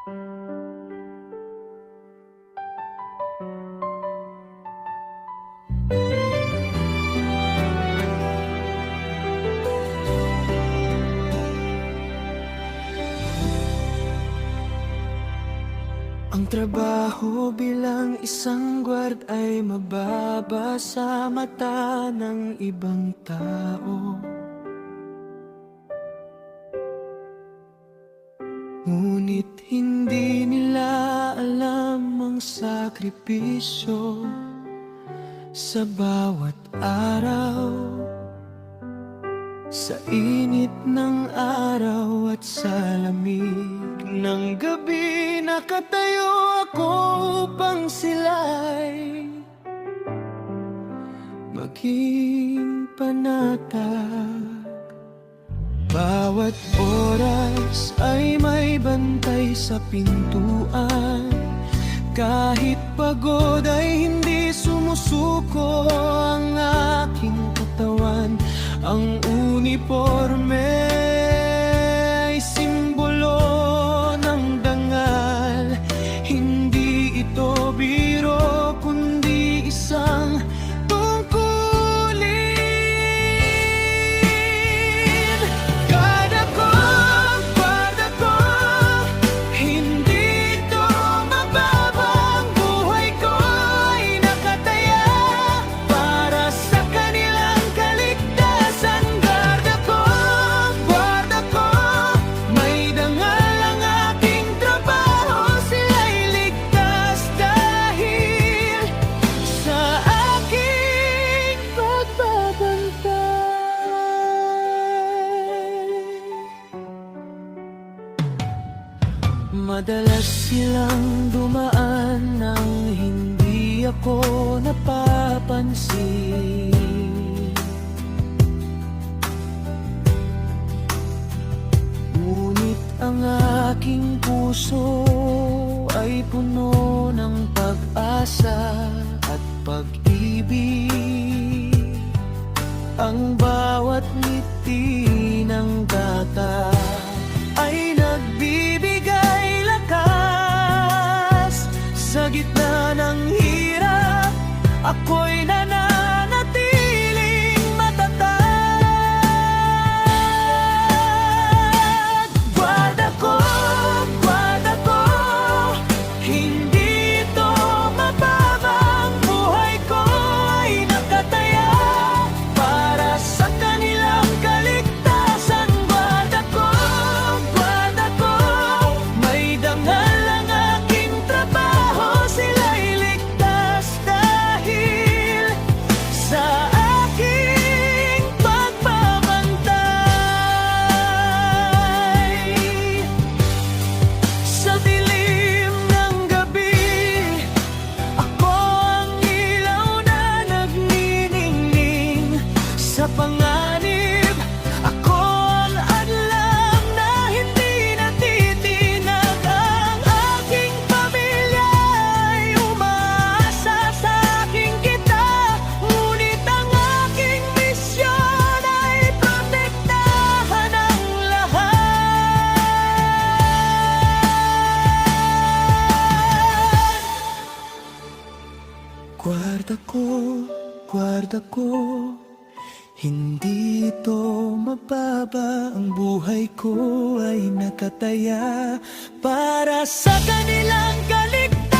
Ang trabaho bilang isang guard ay mababa sa mata ng ibang tao. Ngunit hindi nila alam ang sakripisyo sa bawat araw. Sa init ng araw at sa lamig ng gabi, nakatayo ako upang sila'y maging panatag. Bawat oras ay may bantay sa pintuan. Kahit pagod ay hindi sumusuko ang aking katawan. Ang uniforme ay simbolo ng dangal. Hindi ito biro kundi isang tungkulin. Guard ako, hindi ito mababa. Ang buhay ko ay nakataya para sa kanilang kaligtasan. Guard ako, may dangal ang aking trabaho. Sila'y ligtas dahil sa aking pagbabantay. Madalas silang dumaan nang hindi ako napapansin. Ngunit ang aking puso ay puno ng pag-asa at pag-ibig. Ang bawat ngiti ng bata ay nagbibigay lakas. Sa gitna ng hirap, ako'y nananatiling matatag. Guard ako, hindi ito mababa. Ang buhay ko ay nakataya para sa kanilang kaligtasan. Guard ako, may dangal ang aking trabaho. Sila'y ligtas dahil sa aking pagbabantay. Sa dilim ng gabi, ako ang ilaw na nagniningning. Sa panganib, ako ang adlang na hindi natitinag. Ang aking pamilya ay umaasa sa aking kita. Ngunit ang aking misyon ay protektahan ang lahat. Guard ako, hindi ito mababa. Ang buhay ko ay nakataya para sa kanilang kaligtasan.